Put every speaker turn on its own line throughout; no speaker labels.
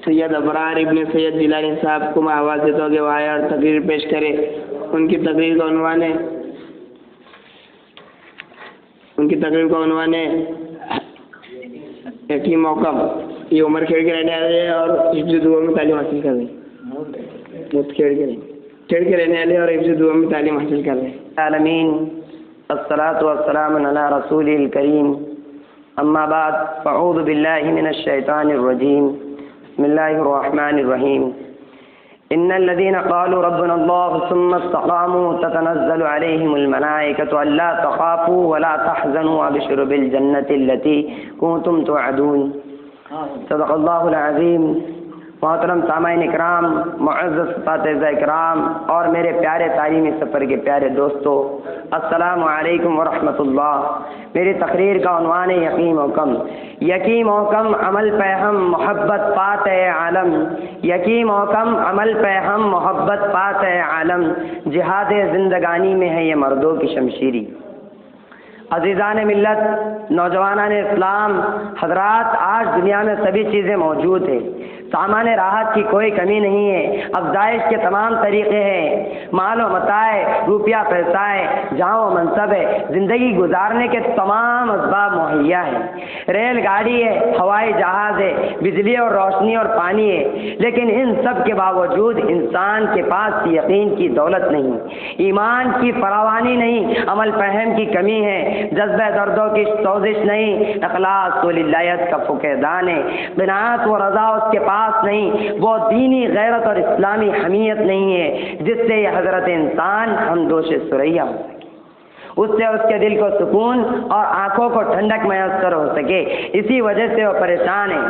سید ابرار ابن سید جیلانی صاحب کو میں آواز دیتا ہوں کہ وہ آئے اور تقریر پیش کرے۔ ان کی تقریر کا عنوان ہے یقین محکم۔ یہ عمر کھیڑ کے رہنے والے اور حفظ دعا میں تعلیم حاصل کر رہے ہیں۔ کھیڑ کے رہنے والے اور حفظ دعا میں تعلیم حاصل کر رہے ہیں۔
العالمین الصلاۃ والسلام علی رسول الکریم اما بعد فاعوذ باللہ من الشیطان الرجیم بسم اللہ الرحمن الرحیم ان الذين قالوا ربنا الله ثم استقاموا تتنزل عليهم الملائكة الا تخافوا ولا تحزنوا وابشروا بالجنة التي كنتم توعدون۔ صدق اللہ العظیم۔ محترم سامعین اکرام، معزز اساتذہ اکرام اور میرے پیارے تعلیمی سفر کے پیارے دوستو، السلام علیکم ورحمۃ اللہ۔ میری تقریر کا عنوان ہے یقین محکم۔ یقین محکم عمل پہ ہم محبت پاتے عالم، یقین محکم عمل پہ ہم محبت پاتے عالم، جہاد زندگانی میں ہے یہ مردوں کی شمشیری۔ عزیزان ملت، نوجوانان اسلام، حضرات، آج دنیا میں سبھی چیزیں موجود ہیں، سامان راحت کی کوئی کمی نہیں ہے، افزائش کے تمام طریقے ہیں، مال و متاع، روپیہ پیسہ ہے، جہاں و منصب ہے، زندگی گزارنے کے تمام اسباب مہیا ہیں، ریل گاڑی ہے، ہوائی جہاز ہے، بجلی اور روشنی اور پانی ہے، لیکن ان سب کے باوجود انسان کے پاس یقین کی دولت نہیں، ایمان کی فراوانی نہیں، عمل فہم کی کمی ہے، جذبہ دردوں کی سوزش نہیں، اخلاص و للہیت کا فقدان ہے، قناعت و رضا اس کے پاس نہیں، وہ دینی غیرت اور اسلامی حمیت نہیں ہے جس سے یہ حضرت انسان ہمدوش ثریا ہو سکے، اس سے اس کے دل کو سکون اور آنکھوں کو ٹھنڈک میسر ہو سکے، اسی وجہ سے وہ پریشان ہے۔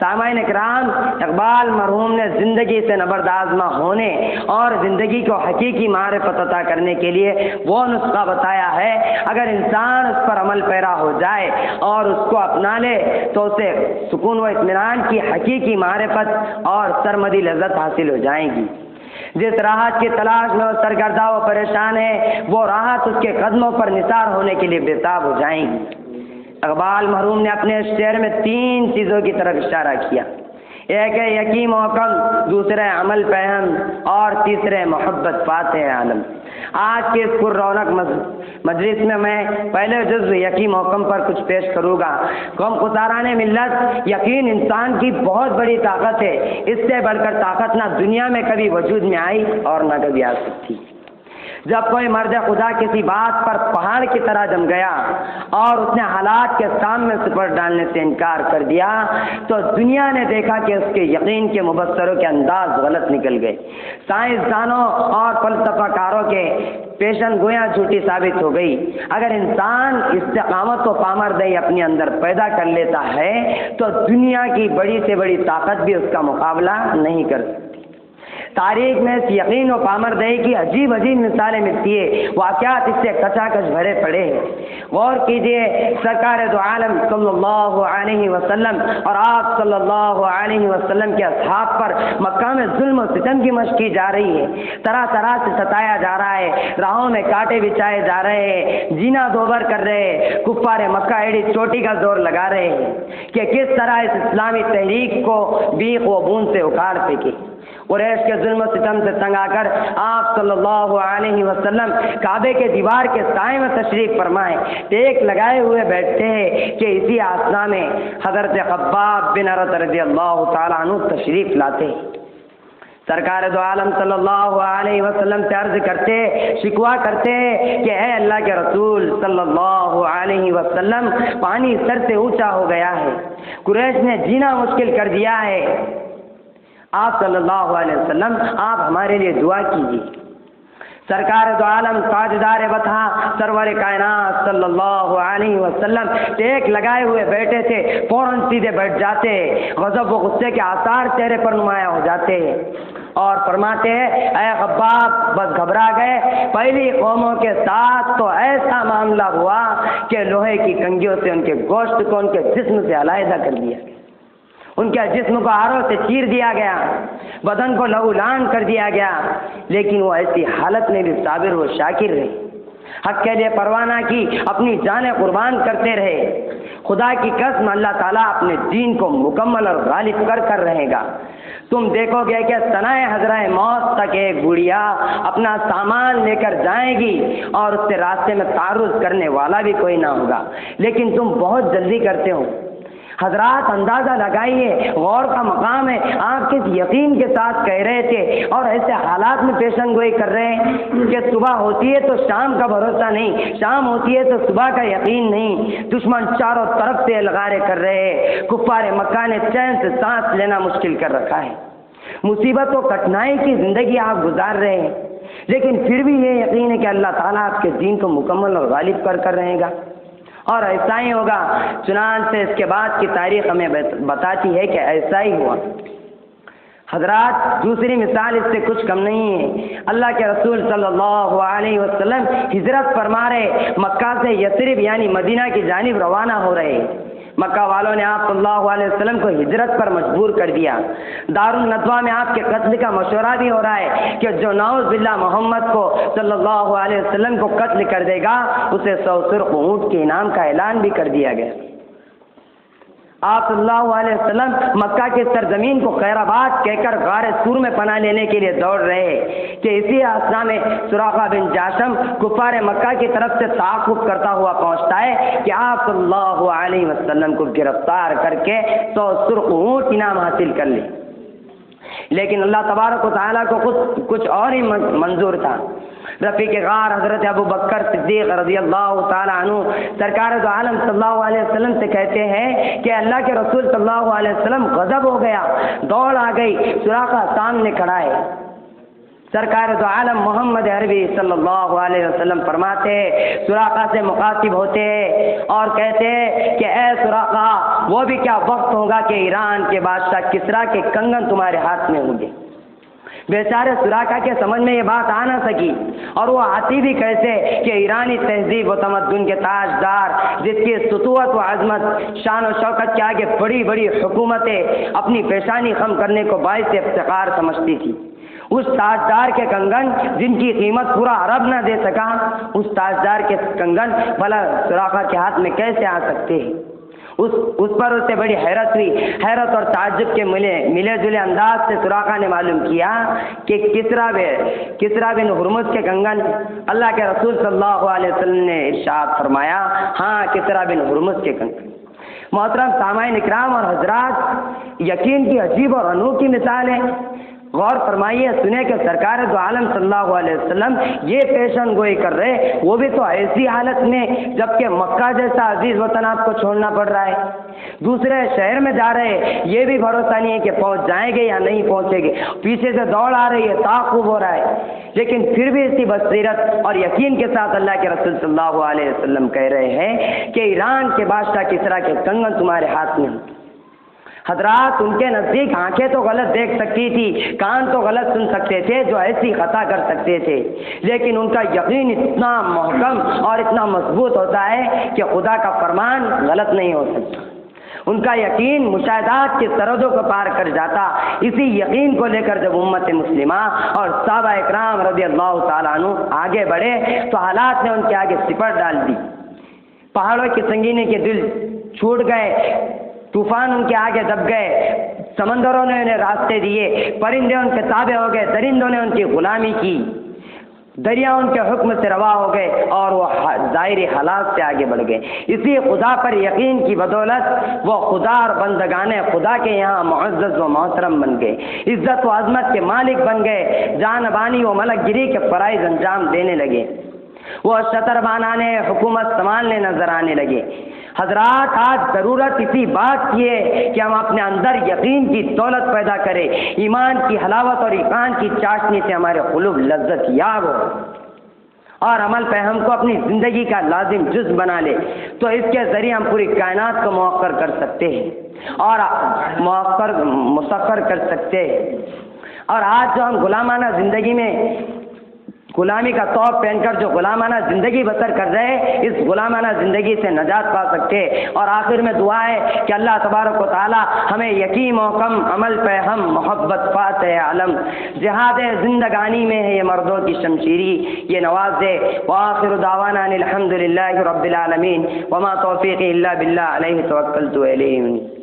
سامعین اکرام، اقبال مرحوم نے زندگی سے نبردآزما ہونے اور زندگی کو حقیقی معرفت عطا کرنے کے لیے وہ نسخہ بتایا ہے، اگر انسان اس پر عمل پیرا ہو جائے اور اس کو اپنا لے تو اسے سکون و اطمینان کی حقیقی معرفت اور سرمدی لذت حاصل ہو جائیں گی۔ جس راحت کی تلاش میں وہ سرگردہ و پریشان ہے، وہ راحت اس کے قدموں پر نثار ہونے کے لیے بےتاب ہو جائیں گی۔ اقبال مرحوم نے اپنے شعر میں 3 چیزوں کی طرف اشارہ کیا، ایک ہے یقین محکم، دوسرے عمل فہم اور تیسرے محبت فاتح عالم۔ آج کے اس پر رونق مجلس میں پہلے جزو یقین محکم پر کچھ پیش کروں گا۔ قوم خساران ملت، یقین انسان کی بہت بڑی طاقت ہے، اس سے بڑھ کر طاقت نہ دنیا میں کبھی وجود میں آئی اور نہ کبھی آ سکتی۔ جب کوئی مرد خدا کسی بات پر پہاڑ کی طرح جم گیا اور اس نے حالات کے سامنے سپر ڈالنے سے انکار کر دیا تو دنیا نے دیکھا کہ اس کے یقین کے مبصروں کے انداز غلط نکل گئے، سائنسدانوں اور فلسفہ کاروں کے پیشن گویاں جھوٹی ثابت ہو گئی۔ اگر انسان استقامت و پامردہی اپنے اندر پیدا کر لیتا ہے تو دنیا کی بڑی سے بڑی طاقت بھی اس کا مقابلہ نہیں کر سکتی۔ تاریخ میں اس یقین و پامردہی کی عجیب عجیب مثالیں ملتی ہے، واقعات اس سے کچاکچ بھرے پڑے ہیں۔ غور کیجئے، سرکار دو عالم صلی اللہ علیہ وسلم اور آپ صلی اللہ علیہ وسلم کے اصحاب پر مکہ میں ظلم و ستم کی مشق کی جا رہی ہے، طرح طرح سے ستایا جا رہا ہے، راہوں میں کانٹے بچھائے جا رہے ہیں، جینا دوبر کر رہے ہیں، کفار مکہ ایڑی چوٹی کا زور لگا رہے ہیں کہ کس طرح اس اسلامی تحریک کو بیخ و بون سے اکھاڑ پھینکے۔ قریش کے ظلم و ستم سے تنگ آ کر آپ صلی اللہ علیہ وسلم کعبے کے دیوار کے سائے میں تشریف فرمائے، ٹیک لگائے ہوئے بیٹھتے ہیں کہ اسی آسنا میں حضرت خباب بن ارت رضی اللہ تعالیٰ عنہ تشریف لاتے، سرکار دو عالم صلی اللہ علیہ وسلم سے عرض کرتے، شکوہ کرتے کہ اے اللہ کے رسول صلی اللہ علیہ وسلم، پانی سر سے اونچا ہو گیا ہے، قریش نے جینا مشکل کر دیا ہے، آپ صلی اللہ علیہ وسلم آپ ہمارے لیے دعا کیجیے۔ سرکار دو عالم تاجدار وطا سرور کائنات صلی اللہ علیہ وسلم ٹیک لگائے ہوئے بیٹھے تھے، فوراً سیدھے بیٹھ جاتے، غضب و غصے کے آثار چہرے پر نمایاں ہو جاتے اور فرماتے ہیں، اے خباب بس گھبرا گئے، پہلی قوموں کے ساتھ تو ایسا معاملہ ہوا کہ لوہے کی کنگھیوں سے ان کے گوشت کو ان کے جسم سے علیحدہ کر دیا، ان کے جسم کو آروں سے چیر دیا گیا، بدن کو لہو لہان کر دیا گیا، لیکن وہ ایسی حالت میں بھی صابر و شاکر رہے۔ حق کے لیے پرواہ نہ کی، اپنی جانیں قربان کرتے رہے۔ خدا کی قسم اللہ تعالیٰ اپنے دین کو مکمل اور غالب کر رہے گا۔ تم دیکھو گے کہ ثنائے حضرہ موت تک ایک بڑھیا اپنا سامان لے کر جائے گی اور اس سے راستے میں تعرض کرنے والا بھی کوئی نہ ہوگا، لیکن تم بہت جلدی کرتے ہو۔ حضرات اندازہ لگائیے، غور کا مقام ہے، آپ کس یقین کے ساتھ کہہ رہے تھے اور ایسے حالات میں پیشن گوئی کر رہے ہیں کہ صبح ہوتی ہے تو شام کا بھروسہ نہیں، شام ہوتی ہے تو صبح کا یقین نہیں، دشمن چاروں طرف سے الغارے کر رہے ہیں، کفار مکہ نے چین سے سانس لینا مشکل کر رکھا ہے، مصیبت و کٹھنائی کی زندگی آپ گزار رہے ہیں، لیکن پھر بھی یہ یقین ہے کہ اللہ تعالیٰ آپ کے دین کو مکمل اور غالب کر رہے گا، اور ایسا ہی ہوگا۔ چنانچہ اس کے بعد کی تاریخ ہمیں بتاتی ہے کہ ایسا ہی ہوا۔ حضرات دوسری مثال اس سے کچھ کم نہیں ہے، اللہ کے رسول صلی اللہ علیہ وسلم ہجرت فرما رہے، مکہ سے یثرب یعنی مدینہ کی جانب روانہ ہو رہے۔ مکہ والوں نے آپ صلی اللہ علیہ وسلم کو ہجرت پر مجبور کر دیا۔ دارالندوہ میں آپ کے قتل کا مشورہ بھی ہو رہا ہے کہ جو نعوذ باللہ محمد کو صلی اللہ علیہ وسلم کو قتل کر دے گا اسے 100 سرخ اونٹ کے انعام کا اعلان بھی کر دیا گیا۔ آپ صلی اللہ علیہ وسلم مکہ کے سرزمین کو خیر آباد کہہ کر غار سور میں پناہ لینے کے لیے دوڑ رہے کہ اسی اثنا میں سراقہ بن جاشم کفار مکہ کی طرف سے تعاقب کرتا ہوا پہنچتا ہے کہ آپ صلی اللہ علیہ وسلم کو گرفتار کر کے 100 سرخ اونٹ انعام حاصل کر لی، لیکن اللہ تبارک و تعالیٰ کو کچھ اور ہی منظور تھا۔ رفیق غار حضرت ابو بکر صدیق رضی اللہ تعالیٰ عنہ سرکار دو عالم صلی اللہ علیہ وسلم سے کہتے ہیں کہ اللہ کے رسول صلی اللہ علیہ وسلم غضب ہو گیا، دوڑ آ گئی، سراقہ سامنے کھڑا ہے۔ سرکار دو عالم محمد عربی صلی اللہ علیہ وسلم فرماتے سراقہ سے مخاطب ہوتے اور کہتے کہ اے سراقہ، وہ بھی کیا وقت ہوگا کہ ایران کے بادشاہ کسریٰ کے کنگن تمہارے ہاتھ میں ہوں گے۔ بیچارے سراقہ کے سمجھ میں یہ بات آ نہ سکی، اور وہ آتی بھی کیسے کہ ایرانی تہذیب و تمدن کے تاجدار جس کی سطوت و عظمت شان و شوکت کے آگے بڑی بڑی حکومتیں اپنی پیشانی خم کرنے کو باعث افتخار سمجھتی تھی، اس تاجدار کے کنگن جن کی قیمت پورا عرب نہ دے سکا، اس تاجدار کے کنگن بھلا سراقہ کے ہاتھ میں کیسے آ سکتے ہیں؟ اس پر اسے بڑی حیرت ہوئی۔ حیرت اور تعجب کے ملے جلے انداز سے سراقہ نے معلوم کیا کہ کسریٰ بن ہرمز کے کنگن۔ اللہ کے رسول صلی اللہ علیہ وسلم نے ارشاد فرمایا، ہاں کسریٰ بن ہرمز کے کنگن۔ محترم سامعین اکرام اور حضرات، یقین کی عجیب اور انوکھی مثال ہے۔ غور فرمائیے، سنیں کہ سرکار دو عالم صلی اللہ علیہ وسلم یہ پیشن گوئی کر رہے، وہ بھی تو ایسی حالت میں جبکہ مکہ جیسا عزیز وطن آپ کو چھوڑنا پڑ رہا ہے، دوسرے شہر میں جا رہے، یہ بھی بھروسہ نہیں ہے کہ پہنچ جائیں گے یا نہیں پہنچیں گے، پیچھے سے دوڑ آ رہی ہے، تعاقب ہو رہا ہے، لیکن پھر بھی اسی بصیرت اور یقین کے ساتھ اللہ کے رسول صلی اللہ علیہ وسلم کہہ رہے ہیں کہ ایران کے بادشاہ کسریٰ کے کنگن تمہارے ہاتھ میں ہیں۔ حضرات ان کے نزدیک آنکھیں تو غلط دیکھ سکتی تھی، کان تو غلط سن سکتے تھے، جو ایسی خطا کر سکتے تھے، لیکن ان کا یقین اتنا محکم اور اتنا مضبوط ہوتا ہے کہ خدا کا فرمان غلط نہیں ہو سکتا۔ ان کا یقین مشاہدات کی سرحدوں کو پار کر جاتا۔ اسی یقین کو لے کر جب امت مسلمہ اور صحابہ اکرام رضی اللہ تعالیٰ عنہ آگے بڑھے تو حالات نے ان کے آگے سپر ڈال دی۔ پہاڑوں کی سنگینی کے دل چھوٹ گئے، طوفان ان کے آگے دب گئے، سمندروں نے انہیں راستے دیے، پرندے ان کے تابع ہو گئے، درندوں نے ان کی غلامی کی، دریا ان کے حکم سے روا ہو گئے اور وہ ظاہری حالات سے آگے بڑھ گئے۔ اسی خدا پر یقین کی بدولت وہ خدا اور بندگان خدا کے یہاں معزز و محترم بن گئے، عزت و عظمت کے مالک بن گئے، جان بانی و ملک گیری کے فرائض انجام دینے لگے، وہ شطر بنانے حکومت سنبھالنے نظر آنے لگے۔ حضرات آج ضرورت اسی بات کی ہے کہ ہم اپنے اندر یقین کی دولت پیدا کریں، ایمان کی حلاوت اور ایمان کی چاشنی سے ہمارے قلوب لذت یاب ہو اور عمل پہ ہم کو اپنی زندگی کا لازم جز بنا لے، تو اس کے ذریعے ہم پوری کائنات کو موخر کر سکتے ہیں اور مسخر کر سکتے ہیں۔ اور آج جو ہم غلامانہ زندگی میں غلامی کا توپ پہن کر جو غلامانہ زندگی بسر کر رہے، اس غلامانہ زندگی سے نجات پا سکتے۔ اور آخر میں دعا ہے کہ اللہ تبارک و تعالی ہمیں یقین و کم عمل پہ ہم محبت فاتح علم، جہاد زندگانی میں ہے یہ مردوں کی شمشیری، یہ نواز دے۔ وآخر دعوانا الحمد للہ رب العالمین، وما توفیقی الا باللہ، علیہ توکلت و الیہ۔